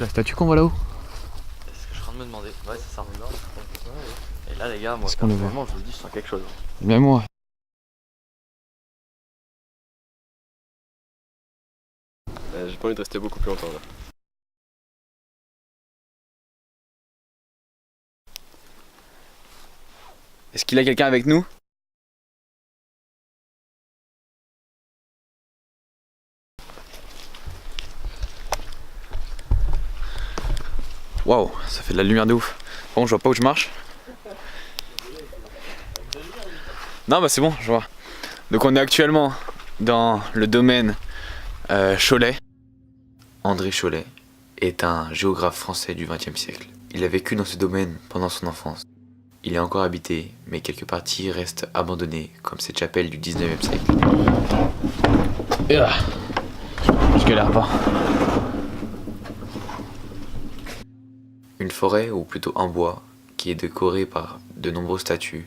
C'est la statue qu'on voit là-haut? C'est ce que je suis en train de me demander. Ouais, c'est ça. Et là, les gars, moi, Est-ce qu'on le voit? personnellement, je vous le dis, je sens quelque chose. Même moi. J'ai pas envie de rester beaucoup plus longtemps là. Est-ce qu'il y a quelqu'un avec nous? Waouh, ça fait de la lumière de ouf. Bon, je vois pas où je marche. Non, bah c'est bon, je vois. Donc on est actuellement dans le domaine Cholet. André Cholet est un géographe français du XXe siècle. Il a vécu dans ce domaine pendant son enfance. Il est encore habité, mais quelques parties restent abandonnées, comme cette chapelle du 19e siècle. Et là, je galère pas. Une forêt, ou plutôt un bois, qui est décoré par de nombreuses statues,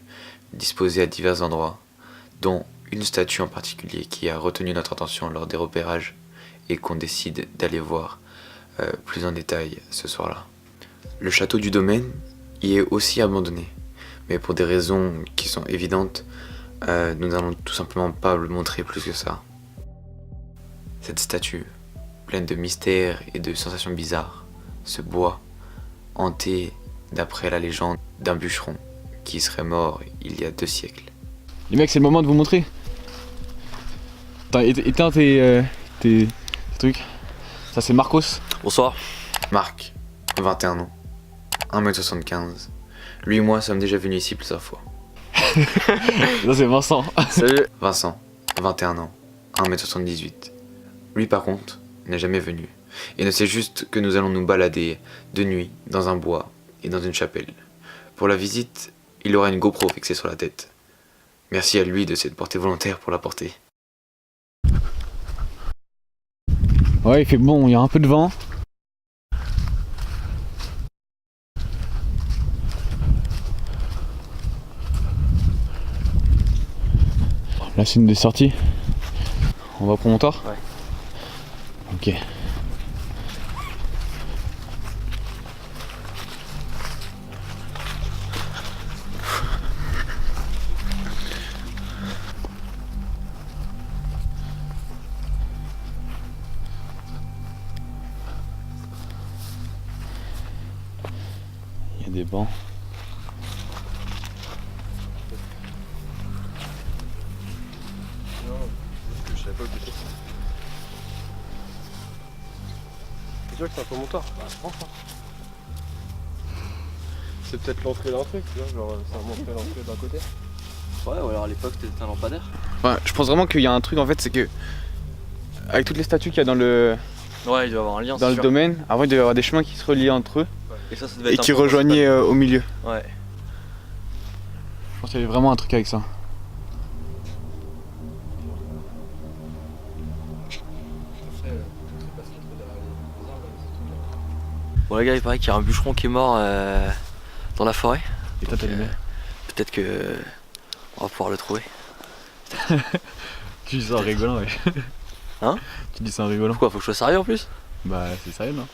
disposées à divers endroits, dont une statue en particulier qui a retenu notre attention lors des repérages et qu'on décide d'aller voir plus en détail ce soir-là. Le château du domaine y est aussi abandonné, mais pour des raisons qui sont évidentes, nous n'allons tout simplement pas le montrer plus que ça. Cette statue, pleine de mystères et de sensations bizarres, ce bois, hanté, d'après la légende, d'un bûcheron qui serait mort il y a 2 siècles. Les mecs, c'est le moment de vous montrer. Éteins tes trucs. Ça, c'est Marcos. Bonsoir. Marc, 21 ans, 1m75. Lui et moi sommes déjà venus ici plusieurs fois. Ça, c'est Vincent. Salut. Vincent, 21 ans, 1m78. Lui, par contre, n'est jamais venu. Et ne sait juste que nous allons nous balader de nuit dans un bois et dans une chapelle. Pour la visite, il aura une GoPro fixée sur la tête. Merci à lui de s'être porté volontaire pour la porter. Ouais, il fait bon, il y a un peu de vent. Là, c'est une des sorties. On va au promontoire? Ouais. Ok. Il y a des bancs. Non, parce que je savais pas où t'étais. C'est sûr que c'est un promontoire? Bah je pense. C'est peut-être l'entrée d'un truc, tu vois, genre ça montrait l'entrée d'un côté. Ouais, ou alors à l'époque, t'étais un lampadaire. Ouais, je pense vraiment qu'il y a un truc en fait, c'est que avec toutes les statues qu'il y a dans le Ouais, il doit y avoir un lien, dans le domaine, avant il devait y avoir des chemins qui se reliaient entre eux Et ça devait et être un qui point rejoignaient au milieu. principal. Ouais. Je pense qu'il y avait vraiment un truc avec ça. Bon, les gars, il paraît qu'il y a un bûcheron qui est mort dans la forêt. Et toi, t'as allumé? Peut-être que on va pouvoir le trouver. Tu dis ça en rigolant, ouais. Hein? Tu dis ça en rigolant. Pourquoi? Faut que je sois sérieux en plus? Bah, c'est sérieux, non?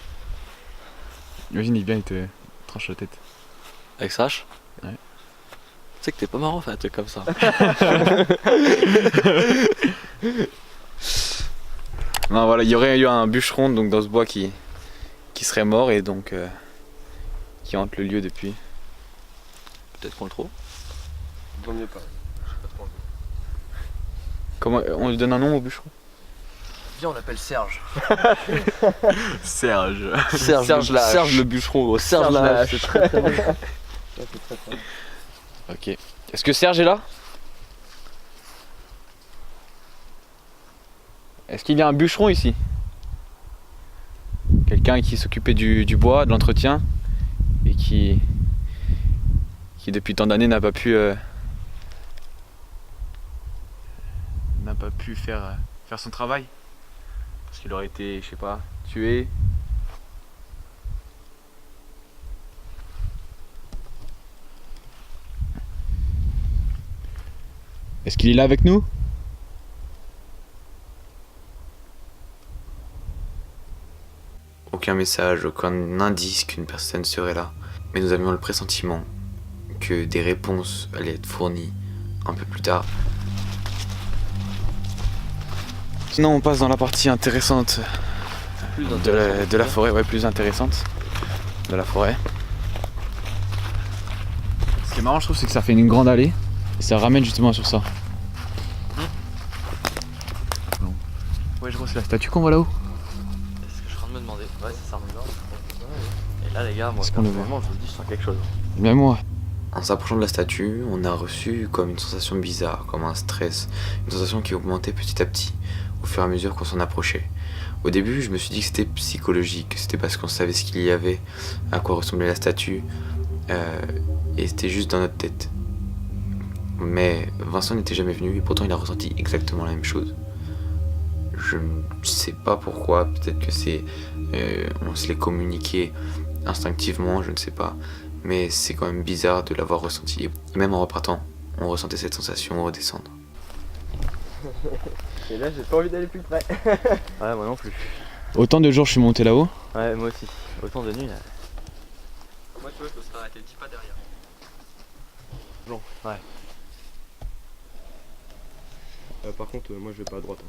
Imagine, il vient, il te tranche la tête. Avec sa hache? Ouais. Tu sais que t'es pas marrant, faire un truc comme ça. Non, voilà, il y aurait eu un bûcheron donc dans ce bois qui serait mort et donc qui hante le lieu depuis. Peut-être qu'on le trouve. Vaut mieux pas. Je sais pas trop envie. Comment on lui donne un nom au bûcheron? Viens, on l'appelle Serge. Serge. Serge le bûcheron, gros. Serge la hache. Ok. Est-ce que Serge est là? Est-ce qu'il y a un bûcheron ici? Quelqu'un qui s'occupait du bois, de l'entretien et qui depuis tant d'années n'a pas pu faire son travail parce qu'il aurait été, je sais pas, tué. Est-ce qu'il est là avec nous? aucun message, aucun indice qu'une personne serait là. Mais nous avions le pressentiment que des réponses allaient être fournies un peu plus tard. Sinon on passe dans la partie intéressante de la forêt, ouais, plus intéressante de la forêt. Ce qui est marrant je trouve c'est que ça fait une grande allée et ça ramène justement sur ça. Bon. Ouais je crois que c'est la statue qu'on voit là-haut. C'est ce que je suis en train de me demander. Ouais, c'est ça. Et là, les gars, moi, Est-ce qu'on le voit? personnellement, je vous le dis, je sens quelque chose. Même moi. En s'approchant de la statue, on a reçu comme une sensation bizarre, comme un stress, une sensation qui augmentait petit à petit au fur et à mesure qu'on s'en approchait. Au début, je me suis dit que c'était psychologique, c'était parce qu'on savait ce qu'il y avait, à quoi ressemblait la statue, et c'était juste dans notre tête. Mais Vincent n'était jamais venu et pourtant il a ressenti exactement la même chose. Je ne sais pas pourquoi, peut-être que c'est... on se l'est communiqué instinctivement, je ne sais pas. Mais c'est quand même bizarre de l'avoir ressenti. Et même en repartant, on ressentait cette sensation redescendre. Et là, j'ai pas envie d'aller plus près. Ouais, moi non plus. Autant de jours je suis monté là-haut. Ouais, moi aussi. Autant de nuit, là. Moi, tu vois, je me serais arrêté 10 pas derrière. Bon, ouais. Par contre, moi je vais pas à droite.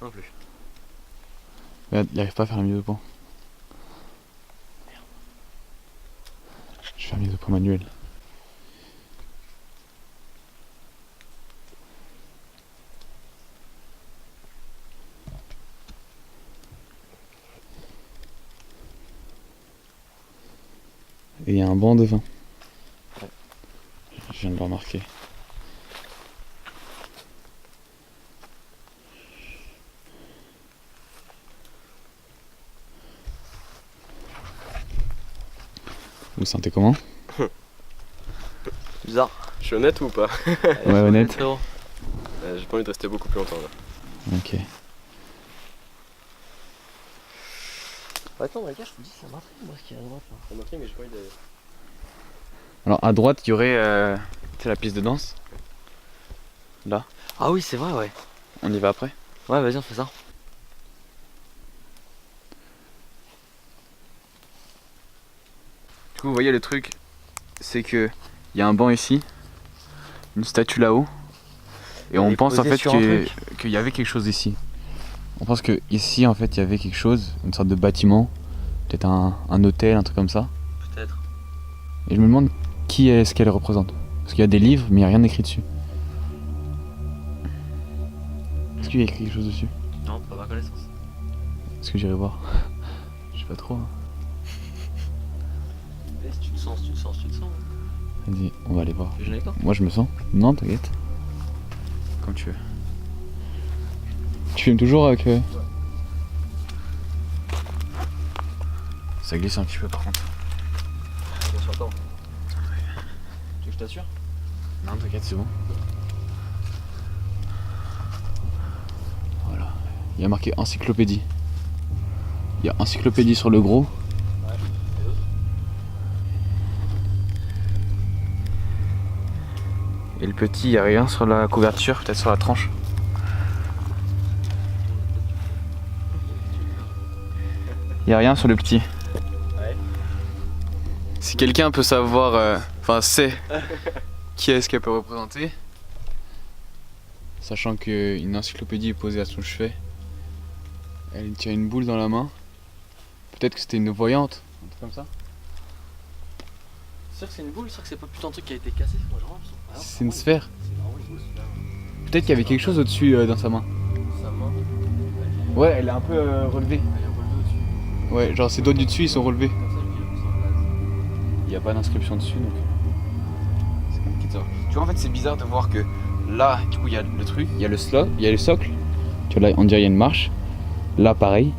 Non plus. Il arrive pas à faire la mise au point. Je vais faire la mise au point manuelle. Et il y a un banc de vin. Ouais. Je viens de le remarquer. Vous le sentez comment? Bizarre. Je suis honnête ou pas? Ouais, honnête. Frérot. J'ai pas envie de rester beaucoup plus longtemps là. Ok. Attends, les gars, je vous dis, ça m'intrigue, moi, ce qu'il y a à droite, là. Ça m'intrigue, mais j'ai pas envie d'aller. Alors à droite, il y aurait la piste de danse. Là. Ah oui, c'est vrai, ouais. On y va après? Ouais, vas-y, on fait ça. Du coup, vous voyez le truc, c'est que il y a un banc ici, une statue là-haut, et on Elle est pense en posée fait sur un truc. qu'il y avait quelque chose ici. On pense que ici en fait il y avait quelque chose, une sorte de bâtiment, peut-être un hôtel, un truc comme ça. Peut-être. Et je me demande qui est-ce qu'elle représente. Parce qu'il y a des livres, mais il n'y a rien écrit dessus. Est-ce qu'il y a écrit quelque chose dessus? Non, pas à ma connaissance. Est-ce que j'irai voir? Je sais pas trop. Hein. Et si tu te sens, si tu te sens, si tu te sens. Vas-y, on va aller voir. Tu es gêné, quoi? Moi je me sens. Non, t'inquiète. Comme tu veux. Tu filmes toujours avec... Ça glisse un petit peu par contre. On s'entend. Tu veux que je t'assure? Non, t'inquiète, c'est bon. Voilà. Il y a marqué encyclopédie. Il y a encyclopédie sur le gros. Et le petit, il n'y a rien sur la couverture, peut-être sur la tranche. Il n'y a rien sur le petit. Ouais. Si quelqu'un peut savoir, enfin sait qui est-ce qu'elle peut représenter, sachant qu'une encyclopédie est posée à son chevet, elle tient une boule dans la main, peut-être que c'était une voyante, un truc comme ça. C'est sûr que c'est une boule, c'est sûr que c'est pas putain de truc qui a été cassé. Moi, genre, C'est une sphère. c'est vraiment une boule, celui-là. Peut-être qu'il y avait quelque chose au-dessus dans sa main. Sa main. Ouais, elle est un peu relevée. Elle est relevée au-dessus. Ouais, genre ses doigts du dessus ils sont relevés. Comme ça, je dis, on s'en Il n'y a pas d'inscription dessus donc. C'est comme une petite sorte. Tu vois, en fait, c'est bizarre de voir que là, du coup, il y a le truc, il y a le socle. Tu vois, là, on dirait qu'il y a une marche. Là, pareil.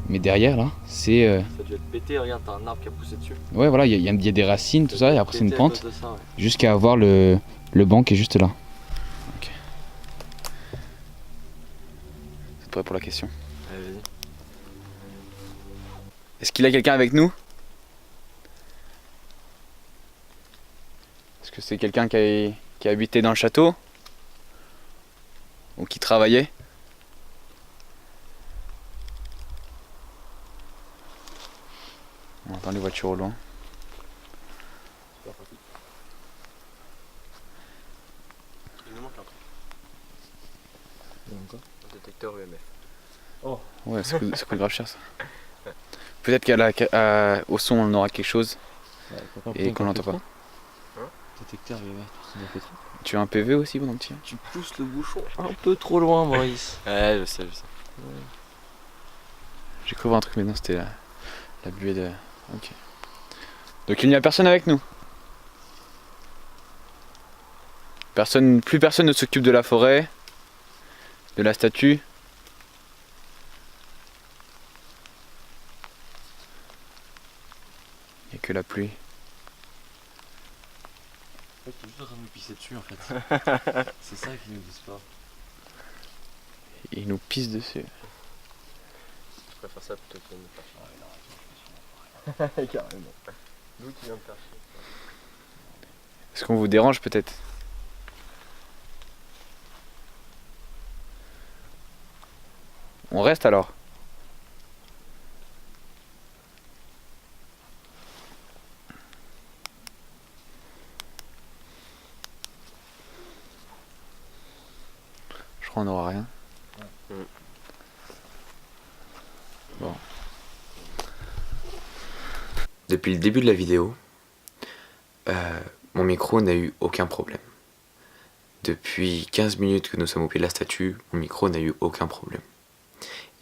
Mais derrière, là, c'est. Ça a dû être pété, regarde, t'as un arbre qui a poussé dessus. Ouais, voilà, il y a des racines, tout ça, et après, c'est une Pété à pente. cause de ça, ouais. Jusqu'à avoir le banc qui est juste là. Ok. C'est prêt pour la question. Allez, vas-y. Est-ce qu'il y a quelqu'un avec nous? Est-ce que c'est quelqu'un qui habitait dans le château? Ou qui travaillait? entend les voitures au loin. Super pratique. Il nous manque un truc. Encore. Un détecteur EMF. Ouais, ça coûte grave cher ça. Peut-être qu'au son on aura quelque chose et qu'on l'entend pas. Détecteur EMF, ça fait trop. Tu as un PV aussi, mon petit? Tu pousses le bouchon un peu trop loin, Maurice. Ouais, je sais. J'ai cru voir un truc, mais non, c'était la buée de. Ok. Donc il n'y a personne avec nous. Plus personne ne s'occupe de la forêt, de la statue. Il n'y a que la pluie. En fait, t'es juste en train de me pisser dessus en fait. C'est ça qui nous disent pas. Il nous pisse dessus. Je préfère ça plutôt que de me faire chier. Carrément. D'où tu viens de faire chier? Est-ce qu'on vous dérange peut-être? On reste alors? Je crois qu'on n'aura rien. Bon. Depuis le début de la vidéo, mon micro n'a eu aucun problème. Depuis 15 minutes que nous sommes au pied de la statue, mon micro n'a eu aucun problème.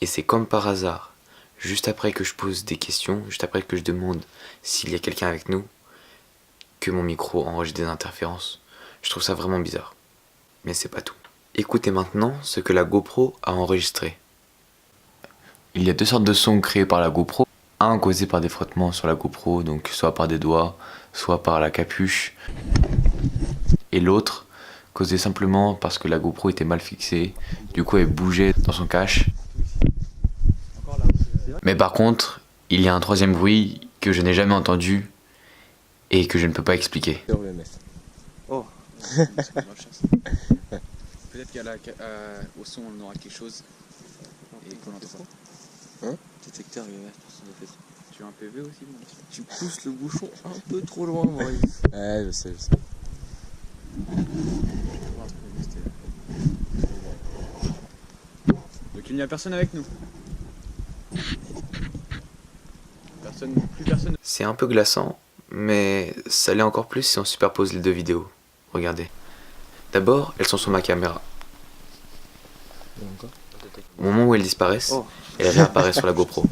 Et c'est comme par hasard, juste après que je pose des questions, juste après que je demande s'il y a quelqu'un avec nous, que mon micro enregistre des interférences. Je trouve ça vraiment bizarre. Mais c'est pas tout. Écoutez maintenant ce que la GoPro a enregistré. Il y a deux sortes de sons créés par la GoPro. Un causé par des frottements sur la GoPro, donc soit par des doigts, soit par la capuche. Et l'autre, causé simplement parce que la GoPro était mal fixée, du coup elle bougeait dans son cache. Mais par contre, il y a un troisième bruit que je n'ai jamais entendu et que je ne peux pas expliquer. Oh. Peut-être qu'au son on aura quelque chose et qu'on l'entend pas. Détecteur EMF, ça fait trop. Tu as un PV aussi, mon petit? Tu pousses le bouchon un peu trop loin, Maurice. Ouais, je sais. Donc il n'y a personne avec nous. Plus personne. C'est un peu glaçant, mais ça l'est encore plus si on superpose les deux vidéos. Regardez. D'abord, elles sont sur ma caméra. Au moment où elles disparaissent, elles réapparaissent sur la GoPro.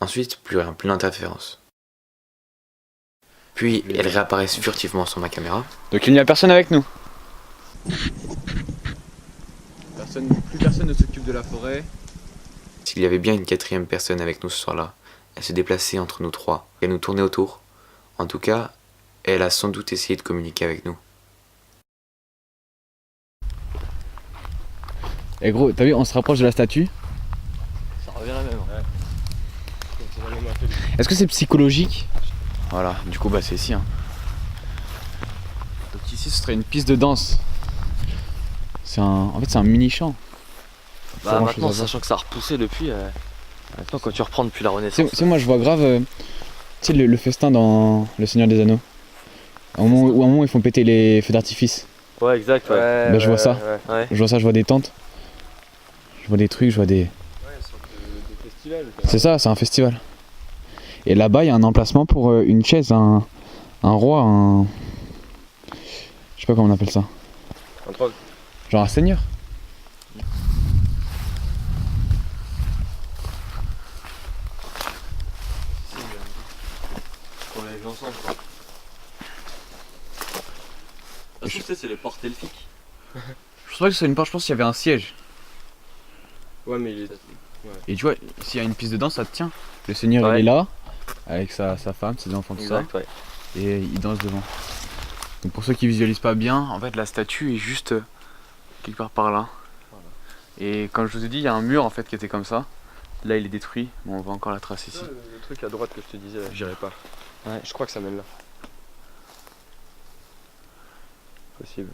Ensuite, plus rien, plus d'interférence. Puis, elles réapparaissent furtivement sur ma caméra. Donc il n'y a personne avec nous. Plus personne ne s'occupe de la forêt. S'il y avait bien une quatrième personne avec nous ce soir-là, elle se déplaçait entre nous trois. Elle nous tournait autour. En tout cas, elle a sans doute essayé de communiquer avec nous. Eh gros, t'as vu, on se rapproche de la statue. Ça revient la même. Ouais. Est-ce que c'est psychologique? Voilà, du coup bah c'est ici. Hein. Donc ici ce serait une piste de danse. En fait c'est un mini champ. Bah maintenant, sachant que ça a repoussé depuis, maintenant quand tu reprends depuis la Renaissance. Tu sais, moi je vois grave tu sais, le festin dans Le Seigneur des Anneaux. Au moment où ils font péter les feux d'artifice. Ouais, exact, ouais. Bah je vois ça. Ouais. Je vois ça, je vois des tentes. Je vois des trucs, je vois des... Ouais, une sorte de festival. C'est ça, c'est un festival. Et là-bas, il y a un emplacement pour une chaise, un roi, je sais pas comment on appelle ça. Un troll. Genre un seigneur. On l'a vu ensemble, quoi. Je trouve que c'est les portes elfiques. Je pense pas que c'est une porte, je pense qu'il y avait un siège. Ouais, mais il est. Et tu vois, s'il y a une piste de danse, ça te tient. Le seigneur Ouais. il est là, avec sa femme, ses enfants, tout ça. Exact, ouais. Et il danse devant. Donc pour ceux qui visualisent pas bien, en fait la statue est juste quelque part par là. Voilà. Et comme je vous ai dit, il y a un mur en fait qui était comme ça. Là il est détruit, mais on voit encore la trace ici. Le truc à droite que je te disais, j'irai pas. Ouais. Je crois que ça mène là. Possible.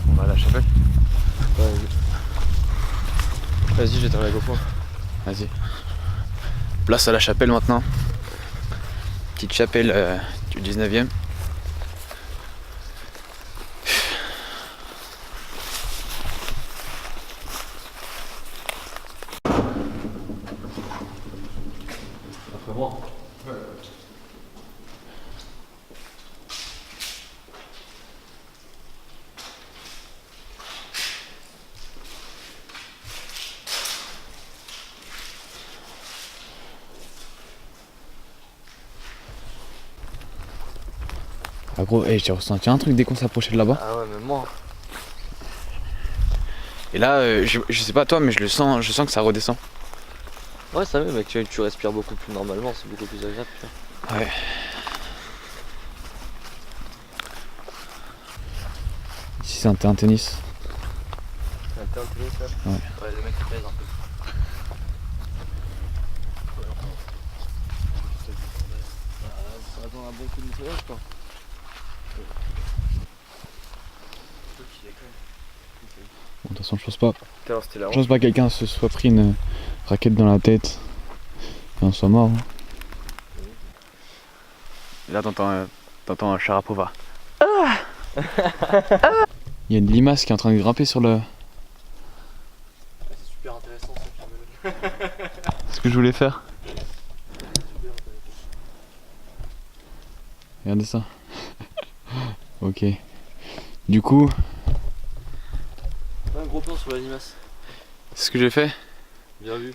On va à la chapelle. Ouais, Vas-y, j'éteins la GoPro. Vas-y. Place à la chapelle maintenant. Petite chapelle du 19e. Ah gros, j'ai ressenti un truc dès qu'on s'approchait de là-bas. Ah ouais, même moi. Et là, je sais pas toi, mais je sens que ça redescend. Ouais, ça va, mec, tu respires beaucoup plus normalement, c'est beaucoup plus agréable. Tu vois. Ouais. Ici c'est un terrain de tennis. Un terrain de tennis là. Ouais, le mec il pèse un peu. Ça va attendre un bon coup de soleil, je crois. Bon, de toute façon, je pense pas. Putain, c'était la Je pense pas que quelqu'un se soit pris une raquette dans la tête et en soit mort. Hein. Et là, t'entends Sharapova. Il y a une limace qui est en train de grimper sur le. C'est super intéressant ce film. C'est ce que je voulais faire. Regardez ça. Ok. Du coup, Un gros plan sur la limace. c'est ce que j'ai fait. Bien vu.